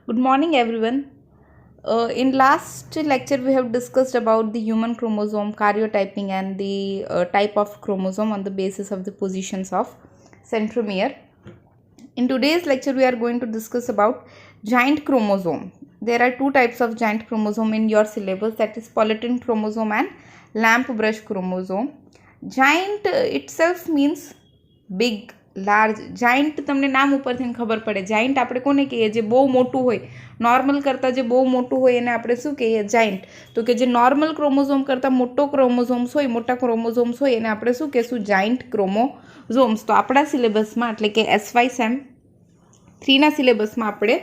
Good morning, everyone. In last lecture, we have discussed about the human chromosome, karyotyping, and the type of chromosome on the basis of the positions of centromere. In today's lecture, we are going to discuss about giant chromosome. There are two types of giant chromosome in your syllabus, that is polytene chromosome and lamp brush chromosome. Giant itself means big, large. Giant તમને નામ ઉપરથી ખબર પડે. Giant આપણે કોને કહીએ? જે બહુ મોટું હોય, નોર્મલ કરતાં જે બહુ મોટું હોય એને આપણે શું કહીએ? જાયન્ટ. તો કે જે નોર્મલ ક્રોમોઝોમ કરતાં મોટો ક્રોમોઝોમ્સ હોય, મોટા ક્રોમોઝોમ્સ હોય એને આપણે શું કહીશું? Giant chromosomes. તો આપણા સિલેબસમાં એટલે કે SY સેમ 3ના સિલેબસમાં આપણે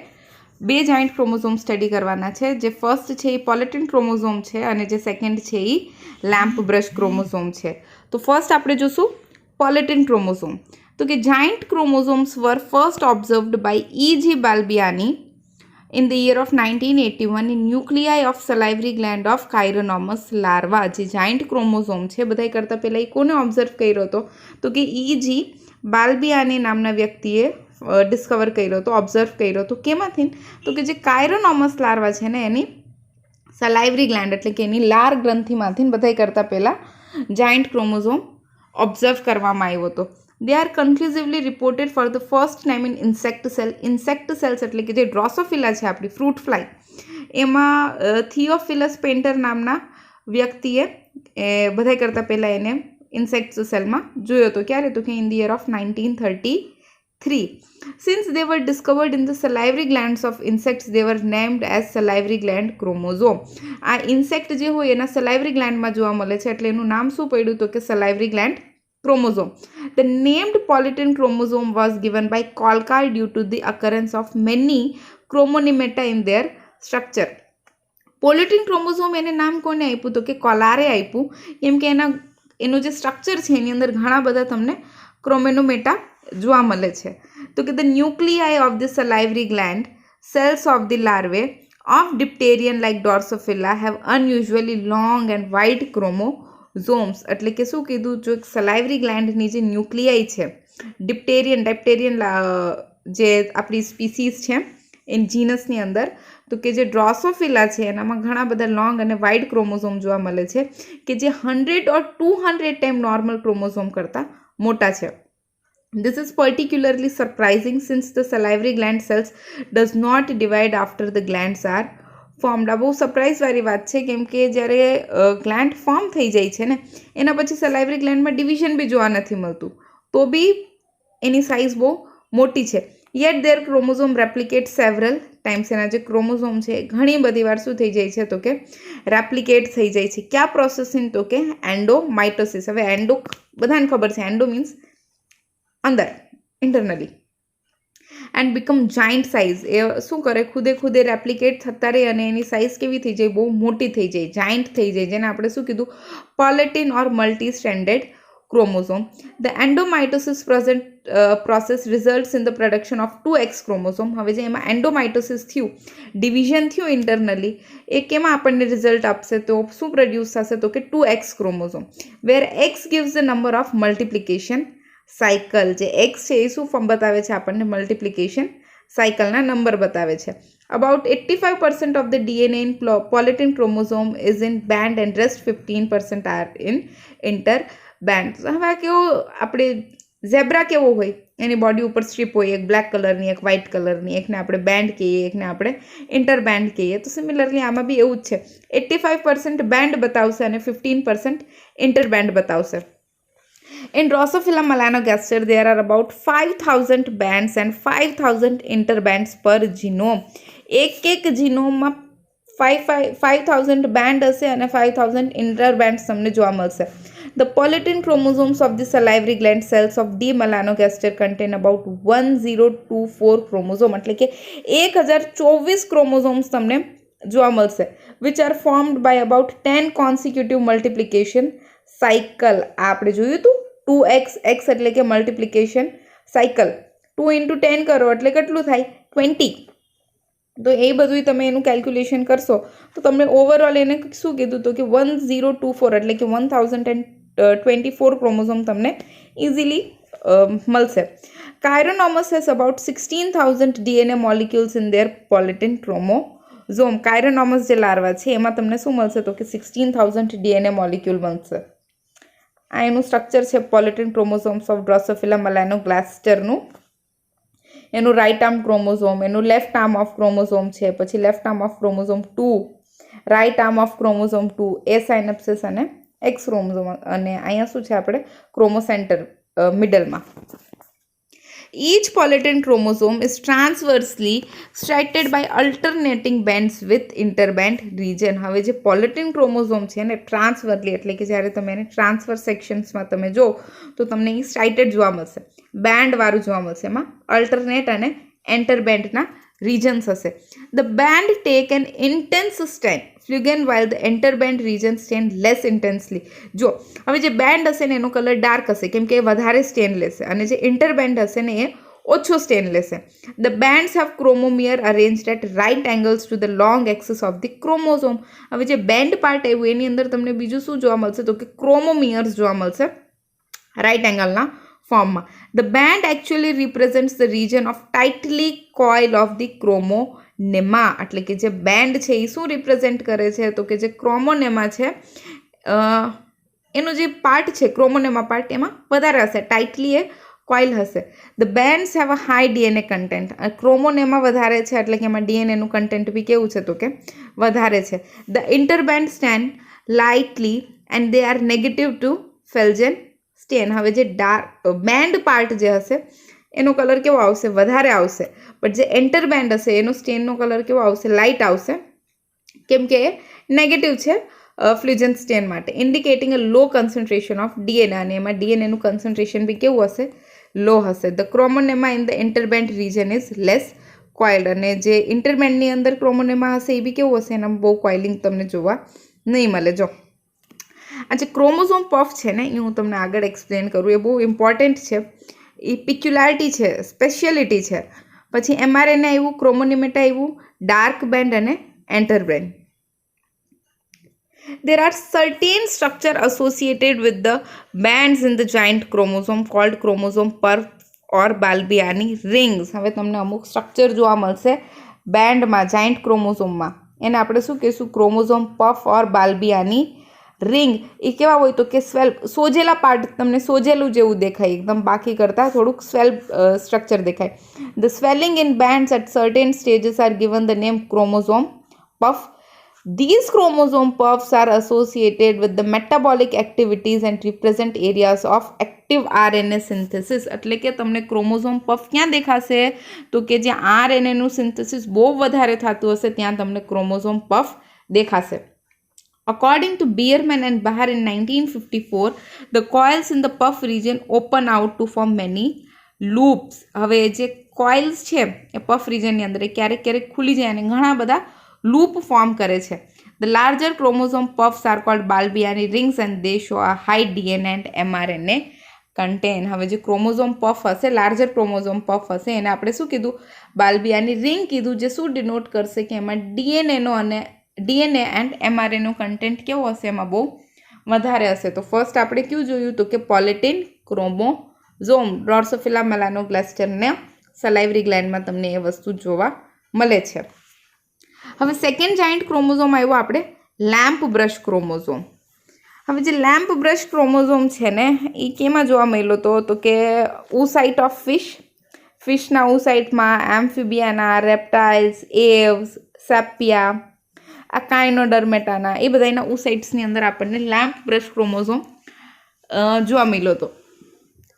બે જાયન્ટ ક્રોમોઝોમ સ્ટડી કરવાના છે. જે ફર્સ્ટ છે એ પોલિટીન ક્રોમોઝોમ છે અને જે સેકન્ડ છે એ લેમ્પ બ્રશ ક્રોમોઝોમ છે. તો ફર્સ્ટ આપણે જોશું પોલિટીન ક્રોમોઝોમ. તો કે giant chromosomes were first observed by E.G. Balbiani in the year of 1981 in nuclei of salivary gland of Chironomus larva. જે giant chromosome છે બધાય કરતાં પહેલાં એ કોને ઓબ્ઝર્વ કર્યો હતો? તો કે E.G. બાલ્બિયાની નામના વ્યક્તિએ ડિસ્કવર કર્યો હતો, ઓબ્ઝર્વ કર્યો હતો. કેમાંથી? તો કે જે કાયરોનોમસ લાર્વા છે ને એની સલાઇવરી ગ્લેન્ડ એટલે કે એની લાર ગ્રંથિમાંથી બધાય કરતાં પહેલાં જાયન્ટ ક્રોમોઝોમ ઓબ્ઝર્વ કરવામાં આવ્યો હતો. They are conclusively reported for the first time in insect cell. insect cells એટલે કે જે ડ્રોસોફિલા છે આપણી ફ્રૂટ ફ્લાય, એમાં થિયોફિલસ પેન્ટર નામના વ્યક્તિએ બધાય કરતાં પહેલાં એને ઇન્સેક્ટ સેલમાં જોયો હતો. ક્યારે? તો કે in the year of 1933. Since they were discovered in the salivary glands of insects, they were named as salivary gland chromosome. આ ઇન્સેક્ટ જે હોય એના salivary glandમાં જોવા મળે છે એટલે એનું નામ શું પડ્યું? તો કે salivary gland chromosome. The named polytene chromosome was given by Kolkar due to the occurrence of many chromonimeta in their structure. Polytene chromosome એને નામ કોને આપ્યું? તો કે કોલારે આપ્યું, કેમ કે એનું જે સ્ટ્રક્ચર છે એની અંદર ઘણા બધા તમને ક્રોમેનોમેટા જોવા મળે છે. તો કે the nuclei of the salivary gland cells of the larvae of diphterian like Drosophila have unusually long and wide chromosomes. એટલે કે શું કીધું? જો સલાઇવરી ગ્લેન્ડની જે ન્યુક્લિયાઈ છે, ડિપ્ટેરિયન જે આપણી સ્પીસીસ છે એની જીનસની અંદર, તો કે જે ડ્રોસોફિલા છે એનામાં ઘણા બધા લોંગ અને વાઇડ ક્રોમોઝોમ જોવા મળે છે કે જે 100 or 200 ટાઈમ નોર્મલ ક્રોમોઝોમ કરતાં મોટા છે. This is particularly surprising since the salivary gland cells does not divide after the glands are formed. આ બહુ સરપ્રાઇઝવાળી વાત છે, કેમ કે જ્યારે ગ્લેન્ડ ફોર્મ થઈ જાય છે ને એના પછી સલાઇવરી ગ્લેન્ડમાં ડિવિઝન બી જોવા નથી મળતું, તો બી એની સાઇઝ બહુ મોટી છે. યેટ દેર ક્રોમોઝોમ રેપ્લિકેટ સેવરલ ટાઈમ્સ. એના જે ક્રોમોઝોમ છે ઘણી બધી વાર શું થઈ જાય છે? તો કે રેપ્લિકેટ થઈ જાય છે. ક્યાં પ્રોસેસિંગ? તો કે એન્ડોમાઇટોસિસ. હવે એન્ડો બધાને ખબર છે, એન્ડો મીન્સ અંદર, internally, and become giant size. એ શું કરે? ખુદે રેપ્લિકેટ થતા રહે અને એની સાઇઝ કેવી થઈ જાય? બહુ મોટી થઈ જાય, જાયન્ટ થઈ જાય, જેને આપણે શું કીધું? Polytene or multi stranded chromosome. The endomitosis process results in the production of 2X chromosome. હવે જે એમાં એન્ડોમાઇટોસિસ થયું, ડિવિઝન થયું ઇન્ટરનલી, એ કેમાં આપણને રિઝલ્ટ આપશે? તો શું પ્રોડ્યુસ થશે? તો કે 2X chromosome, where X gives the number of multiplication cycle. જે એક્સ છે એ શું ફોર્મ બતાવે છે આપણને? મલ્ટિપ્લિકેશન સાયકલના નંબર બતાવે છે. About 85% of the DNA in polytene chromosome is in band and rest 15% are in inter band. હવે કેવો આપણે ઝેબ્રા કેવો હોય? એની બોડી ઉપર સ્ટ્રીપ હોય, એક બ્લેક કલરની, એક વ્હાઇટ કલરની, એકને આપણે બેન્ડ કહીએ, એકને આપણે ઇન્ટર બેન્ડ કહીએ. તો સિમિલરલી આમાં બી એવું જ છે. 85% બેન્ડ બતાવશે અને 15% ઇન્ટર બેન્ડ બતાવશે. In Drosophila melanogaster, there are about 5,000 bands and 5,000 interbands per genome. એક જીનોમમાં 5,000 બેન્ડ હશે અને 5,000 ઇન્ટરબેન્ડ્સ તમને જોવા મળશે. The polytene chromosomes of the salivary gland cells of D. melanogaster contain about 1024 chromosome. એટલે કે 1024 ક્રોમોઝોમ્સ તમને જોવા મળશે, which are formed by about 10 consecutive multiplication cycle. આ આપણે જોયું હતું 2x, x એટલે કે મલ્ટિપ્લિકેશન સાયકલ. 2 into 10 કરો એટલે કેટલું થાય? 20. તો એ બધું તમે એનું કેલ્ક્યુલેશન કરશો તો તમને ઓવરઓલ એને શું કીધું? તો કે 1024 એટલે કે 1024 ક્રોમોઝોમ તમને ઇઝીલી મળશે. Chironomous has about 16,000 DNA molecules in their polytin chromosome. Chironomous જે લાર્વા છે એમાં તમને શું મળશે તો કે 16,000 DNA મોલિક્યુલ મળશે. આ એનું સ્ટ્રક્ચર છે પોલિટિન ક્રોમોઝોમ્સ ઓફ ડ્રોસોફિલા મેલાનોગ્લાસ્ટરનું. એનું રાઇટ આર્મ ક્રોમોઝોમ, એનું લેફ્ટ આર્મ ઓફ ક્રોમોઝોમ છે, પછી left arm of chromosome 2, right arm of chromosome 2, એ સાયનેપ્સિસ અને એક્સ ક્રોમોઝોમ, અને અહીંયા શું છે આપણે ક્રોમોસેન્ટર મિડલમાં. Each polytin chromosome is transversely striated by alternating bands with interband region. હવે જે પોલિટિન ક્રોમોઝોમ છે ને ટ્રાન્સવર્સલી એટલે કે જ્યારે તમે એને ટ્રાન્સફર સેક્શન્સમાં તમે જો તો તમને એ સ્ટ્રાઇટેડ જોવા મળશે, બેન્ડવાળું જોવા મળશે. એમાં અલ્ટરનેટ અને એન્ટરબેન્ડના regions હશે. The band take an intense stain flugen while the interband region stain less intensely. જો હવે જે બેન્ડ હશે ને એનો કલર ડાર્ક હશે કેમ કે એ વધારે સ્ટેન લેશે, અને જે ઇન્ટરબેન્ડ હશે ને એ ઓછો સ્ટેન લેશે. The bands have chromomere arranged at right angles to the long axis of the chromosome. હવે જે બેન્ડ પાર્ટ આવ્યું એની અંદર તમને બીજું શું જોવા મળશે તો કે ક્રોમોમિયર્સ જોવા મળશે રાઇટ એંગલના ફોર્મમાં. The band actually represents the region of tightly coil of the chromonema. એટલે કે જે બેન્ડ છે એ શું રિપ્રેઝેન્ટ કરે છે તો કે જે ક્રોમોનેમા છે એનો જે પાર્ટ છે ક્રોમોનેમા પાર્ટ એમાં વધારે હશે, ટાઇટલી એ કોઇલ હશે. The bands have a high DNA content. ક્રોમોનેમા વધારે છે એટલે કે એમાં ડીએનએનું કન્ટેન્ટ બી કેવું છે તો કે વધારે છે. The interband stand lightly and they are negative to Felgen stain. હવે જે બેન્ડ પાર્ટ જે હશે એનો કલર કેવો આવશે વધારે આવશે, બટ જે એન્ટરબેન્ડ હશે એનો સ્ટેનનો કલર કેવો આવશે લાઇટ આવશે કેમ કે એ નેગેટિવ છે ફ્લ્યુજન સ્ટેન માટે, indicating a low concentration of DNA, અને એમાં ડીએનએનું કન્સન્ટ્રેશન બી કેવું હશે લો હશે. The chromonema in the interband region is less coiled, અને જે ઇન્ટરબેન્ડની અંદર ક્રોમોનેમા હશે એ બી કેવું હશે એના બહુ કોઇલિંગ તમને જોવા નહીં મળે. જો આ જે ક્રોમોઝોમ પફ છે ને એ હું તમને આગળ એક્સપ્લેન કરું, એ બહુ ઇમ્પોર્ટન્ટ છે, એ પિક્યુલારિટી છે, સ્પેશિયાલિટી છે. પછી એમઆરએનએ આવ્યું, ક્રોમોનિમેટા આવ્યું, ડાર્ક બેન્ડ અને એન્ટરબેન્ડ. There are certain structure associated with the bands in the giant chromosome called chromosome puff or Balbiani rings. હવે તમને અમુક સ્ટ્રક્ચર જોવા મળશે બેન્ડમાં, જાયન્ટ ક્રોમોઝોમમાં, એને આપણે શું કહીશું ક્રોમોઝોમ પફ ઓર બાલ્બિયાની રિંગ. એ કેવા હોય તો કે સોજેલા પાર્ટ તમને સોજેલું જેવું દેખાય, એકદમ બાકી કરતાં થોડુંક સ્ટ્રક્ચર દેખાય. The swelling in bands at certain stages are given the name chromosome puff. These chromosome puffs are associated with the metabolic activities and represent areas of active RNA synthesis. એટલે કે તમને ક્રોમોઝોમ પફ ક્યાં દેખાશે તો કે જ્યાં આરએનએનું synthesis બહુ વધારે થતું હશે ત્યાં તમને ક્રોમોઝોમ પફ દેખાશે. According to Bierman and Bahar in 1954, the coils in the puff region open out to form many loops. હવે જે કોઇલ્સ છે એ પફ રિજનની અંદર ક્યારેક ક્યારેક ખુલી જાય અને ઘણા બધા લૂપ ફોર્મ કરે છે. The larger chromosome puffs are called Balbiani rings and they show a high DNA and mRNA content. હવે જે ક્રોમોઝોમ પફ હશે, લાર્જર ક્રોમોઝોમ પફ હશે એને આપણે શું કીધું બાલ્બિયાની રિંગ કીધું, જે શું ડિનોટ કરશે કે એમાં ડીએનએનો અને ડીએનએ એન્ડ એમઆરએનો કન્ટેન્ટ કેવો હશે એમાં બહુ વધારે હશે. તો ફર્સ્ટ આપણે કયું જોયું તો કે પોલિટિન ક્રોમોઝોમ ડ્રોસોફિલા મેલાનોગ્લાસ્ટરને સલાઇવરી ગ્લેન્ડમાં તમને એ વસ્તુ જોવા મળે છે. હવે સેકન્ડ જાયન્ટ ક્રોમોઝોમ આવ્યો આપણે લેમ્પ બ્રશ ક્રોમોઝોમ. હવે જે લેમ્પ બ્રશ ક્રોમોઝોમ છે ને એ કેમાં જોવા મળ્યો તો કે ઉસાઇટ ઓફ ફિશના ઉસાઇટમાં, એમ્ફિબિયાના, રેપ્ટાઇલ્સ, એવ્સ, સેપિયા, આ કાઇનોડર્મેટાના એ બધાના ઉસાઇટ્સની અંદર આપણને લેમ્પ બ્રશ ક્રોમોઝોમ જોવા મળ્યો હતો.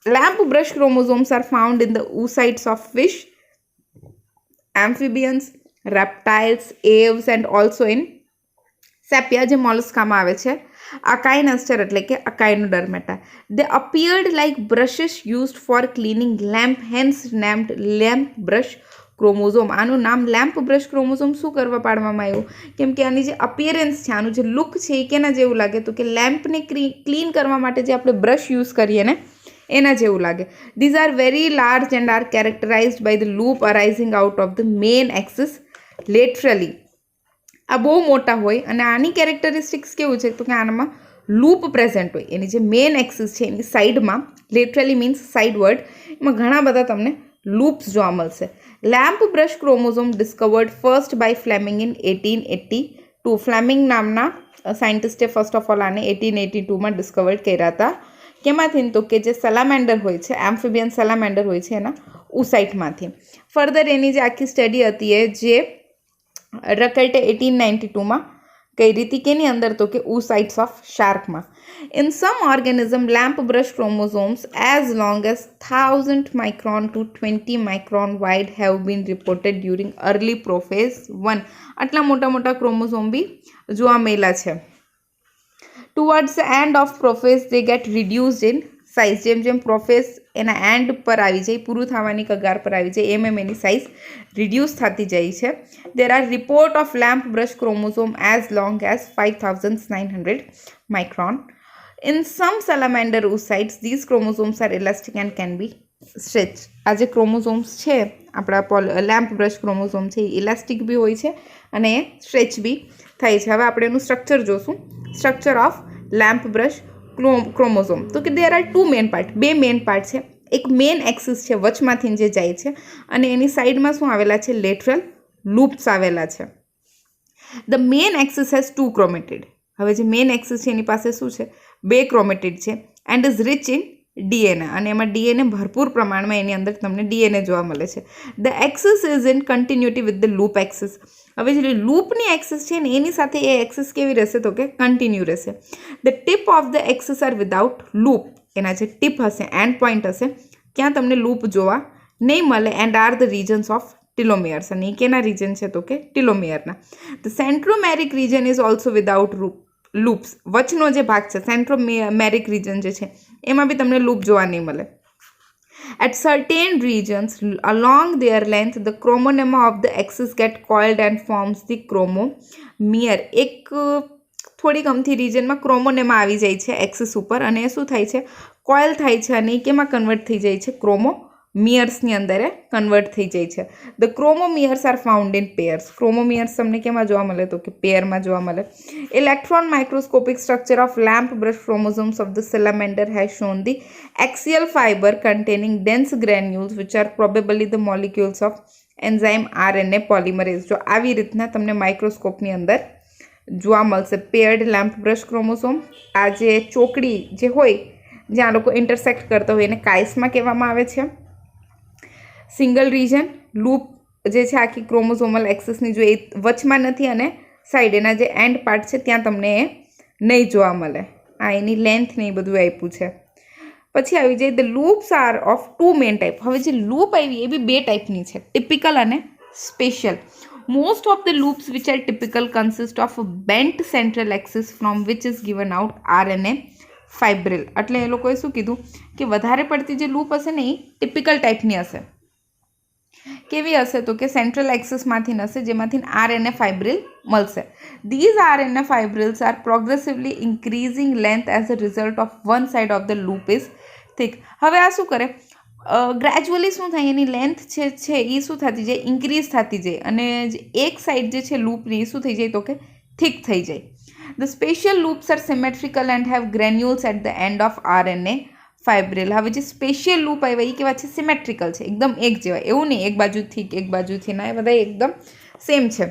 Lamp brush chromosomes are found in the oocytes of fish, amphibians, reptiles, aves and also in sepia જે મોલસ્કામાં આવે છે, અકાઇનસ્ટર એટલે કે અકાઇનોડર્મેટા. They appeared like brushes used for cleaning lamp, hence named lamp brush chromosome. આનું નામ લેમ્પ બ્રશ ક્રોમોઝોમ શું કરવા પાડવામાં આવ્યું કેમ કે આની જે અપિયરન્સ છે, આનું જે લુક છે એ કેના જેવું લાગે તો કે લેમ્પને ક્લીન કરવા માટે જે આપણે બ્રશ યુઝ કરીએ ને એના જેવું લાગે. These are very large and are characterized by the loop arising out of the main axis laterally. આ બહુ મોટા હોય અને આની કેરેક્ટરિસ્ટિક્સ કેવું છે તો કે આનામાં લૂપ પ્રેઝન્ટ હોય, એની જે મેઇન એક્સિસ છે એની સાઈડમાં, લેટરલી મીન્સ સાઇડવર્ડ, એમાં ઘણા બધા તમને લૂપ્સ જોવા મળશે. Lamp brush chromosome discovered first by Flemming in 1882. Flemming નામના સાયન્ટિસ્ટે ફર્સ્ટ ઓફ ઓલ આને 1882માં ડિસ્કવર્ડ કર્યા હતા. કેમાંથી? તો કે જે સેલામેન્ડર હોય છે, એમ્ફિબિયન સેલામેન્ડર હોય છે, એના ઉસાઇટમાંથી. ફર્ધર એની જે આખી સ્ટડી હતી એ જે રકેલ્ટે 1892માં કરી હતી, કેની અંદર? તો કે ઉસાઇટ્સ ઓફ શાર્કમાં. In some organism lamp brush chromosomes as long as 1000 micron to 20 micron wide have been reported during early prophase 1. આટલા મોટા મોટા ક્રોમોઝોમ બી જોવા મળ્યા છે. Towards the end of prophase they get reduced in size. જેમ જેમ પ્રોફેસ એના એન્ડ પર આવી જાય, પૂરું થવાની કગાર પર આવી જાય, એમ એની સાઇઝ રિડ્યુસ થતી જાય છે. There are report of lamp brush chromosome as long as 5900 micron. In some salamander oocytes, these chromosomes are elastic and can be stretched. આ જે ક્રોમોઝોમ્સ છે આપણા લેમ્પ બ્રશ ક્રોમોઝોમ છે એ ઇલાસ્ટિક બી હોય છે અને એ સ્ટ્રેચ બી થાય છે. હવે આપણે એનું સ્ટ્રક્ચર જોશું. Structure of lamp brush chromosome. તો કે there are 2 main part, 2 main part છે. એક મેઇન એક્સિસ છે વચમાંથી જે જાય છે અને એની સાઈડમાં શું આવેલા છે? લેટરલ લૂપ્સ આવેલા છે. The main axis has 2 chromatid. હવે જે મેઇન એક્સિસ છે એની પાસે શું છે? 2 ક્રોમેટિડ છે. And is rich in DNA, અને એમાં ડીએનએ ભરપૂર પ્રમાણમાં એની અંદર તમને ડીએનએ જોવા મળે છે. The axis is in continuity with the loop axis. હવે જે લૂપની એક્સિસ છે ને એની સાથે એ એક્સિસ કેવી રહેશે? તો કે કન્ટિન્યુ રહેશે. The tip of the axis are without loop. એના જે ટીપ હશે, એન્ડ પોઈન્ટ હશે, ક્યાં તમને લૂપ જોવા નહીં મળે. And are the regions of telomeres. અને એ કેના રીજન છે? તો કે ટીલોમિયરના. The centromeric region is also without loops. વચનો જે ભાગ છે સેન્ટ્રોમેરિક રીજન જે છે એમાં બી તમને લૂપ જોવા નહીં મળે. At certain regions along their length, the chromonema of the axis get coiled and forms the chromomere. એક થોડીક અમથી રીજનમાં ક્રોમોનેમા આવી જાય છે એક્સિસ ઉપર અને એ શું થાય છે? કોઇલ થાય છે અને એ કેમાં કન્વર્ટ થઈ જાય છે? ક્રોમોમિયર્સની અંદર એ કન્વર્ટ થઈ જાય છે. The chromomeres are found in pairs. Chromomeres તમને કેમાં જોવા મળે? તો કે પેયરમાં જોવા મળે. Electron microscopic structure of lamp brush chromosomes of the salamander has shown the axial fiber containing dense granules which are probably the molecules of enzyme RNA polymerase. જો આવી રીતના તમને માઇક્રોસ્કોપની અંદર જોવા મળશે પેયર્ડ લેમ્પ બ્રશ ક્રોમોઝોમ. આ જે ચોકડી જે હોય જ્યાં લોકો ઇન્ટરસેક્ટ કરતા હોય એને કાઇસ્મા કહેવામાં આવે છે. સિંગલ રીજન લૂપ જે છે આખી ક્રોમોઝોમલ એક્સિસની જો એ વચમાં નથી અને સાઈડ એના જે એન્ડ પાર્ટ છે ત્યાં તમને એ નહીં જોવા મળે. આ એની લેન્થ ને એ બધું આપ્યું છે. પછી આવી જાય the loops are of 2 main type. હવે જે લૂપ આવી એ બી 2 ટાઈપની છે, ટિપિકલ અને special. Most of the loops which are typical consist of bent central axis from which is given out RNA ફાઇબ્રિલ. એટલે એ લોકોએ શું કીધું કે વધારે પડતી જે લૂપ હશે ને એ ટિપિકલ ટાઈપની હશે. કેવી હશે? તો કે સેન્ટ્રલ એક્સિસમાંથી હશે જેમાંથી RNA ફાઇબ્રિલ મળશે. These RNA fibrils are progressively increasing length as a result of one side of the loop is thick. હવે આ શું કરે? ગ્રેજ્યુઅલી શું થાય? એની લેન્થ છે એ શું થતી જાય? ઇન્ક્રીઝ થતી જાય અને એક સાઈડ જે છે લૂપની એ શું થઈ જાય? તો કે થિક થઈ જાય. The special loops are symmetrical and have granules at the end of RNA fibril. હવે જે સ્પેશિયલ લૂપ આવ્યા એ કેવા છે? સિમેટ્રિકલ છે, એકદમ એક જેવા. એવું નહીં એક બાજુથી એક બાજુથી ના, એ બધા એકદમ સેમ છે.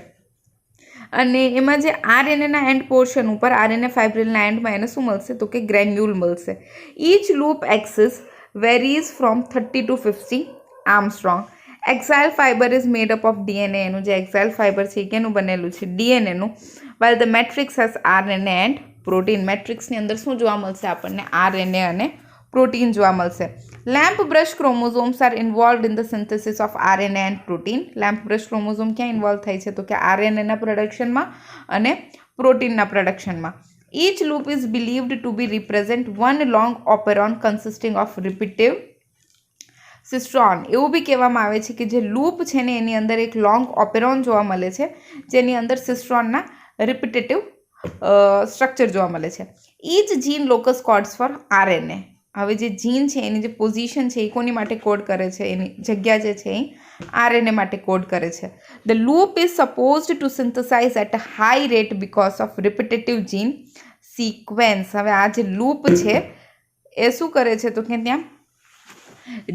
અને એમાં જે RNAના એન્ડ પોર્શન ઉપર RNA ફાઇબ્રિલના એન્ડમાં એને શું મળશે? તો કે ગ્રેન્યુલ મળશે. Each loop axis varies from 30 to 50 angstrom. Axial fiber is made up of DNA. એનું જે એક્સાઇલ ફાઇબર છે એ કેનું બનેલું છે? DNAનું. while the matrix has RNA and protein. મેટ્રિક્સની અંદર શું જોવા મળશે આપણને? RNA અને પ્રોટીન જોવા મળશે. Lamp brush chromosomes are involved in the synthesis of RNA and protein. Lamp brush chromosome ક્યાં ઇન્વોલ્વ થાય છે? તો કે RNAના પ્રોડક્શનમાં અને પ્રોટીનના પ્રોડક્શનમાં. Each loop is believed to be represent one long operon consisting of repetitive સિસ્ટ્રોન. એવું બી કહેવામાં આવે છે કે જે લૂપ છે ને એની અંદર એક લોંગ ઓપેરોન જોવા મળે છે જેની અંદર સિસ્ટ્રોનના રિપીટેટિવ સ્ટ્રક્ચર જોવા મળે છે. ઈચ જીન લોકસ કોડ્સ ફોર RNA. હવે જે જીન છે એની જે પોઝિશન છે એ કોની માટે કોડ કરે છે? એની જગ્યા જે છે એ RNA માટે કોડ કરે છે. The loop is supposed to synthesise at a high rate because of repetitive gene sequence. હવે આ જે લૂપ છે એ શું કરે છે તો કે ત્યાં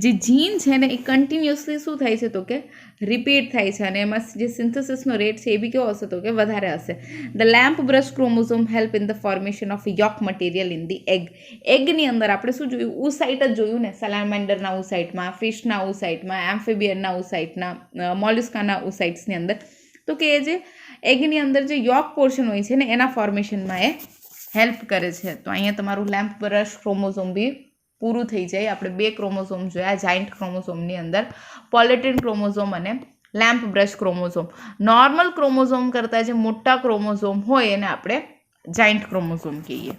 જે જીન છે ને એ કન્ટિન્યુઅસલી શું થાય છે તો કે રિપીટ થાય છે અને એમાં જે સિન્થેસિસનો રેટ છે એ બી કેવો હશે તો કે વધારે હશે. The lamp brush chromosome help in the formation of yolk material in the egg. એગની અંદર આપણે શું જોયું? ઉસાઇટ જ જોયું ને. સેલામેન્ડરના ઉસાઇટમાં, ફિશના ઉસાઇટમાં, એમ્ફિબિયનના ઉસાઇટના, મોલિસ્કાના ઉસાઇટ્સની અંદર. તો કે એ જે એગની અંદર જે યોક પોર્શન હોય છે ને એના ફોર્મેશનમાં એ હેલ્પ કરે છે. તો અહીંયા તમારું લેમ્પ બ્રશ ક્રોમોઝોમ બી પૂરું થઈ જાય. આપણે 2 ક્રોમોઝોમ જોયા જાઇન્ટ ક્રોમોઝોમની અંદર, પોલેટિન ક્રોમોઝોમ અને lamp brush chromosome. Normal chromosome કરતાં જે મોટા ક્રોમોઝોમ હોય એને આપણે જાઇન્ટ ક્રોમોઝોમ કહીએ.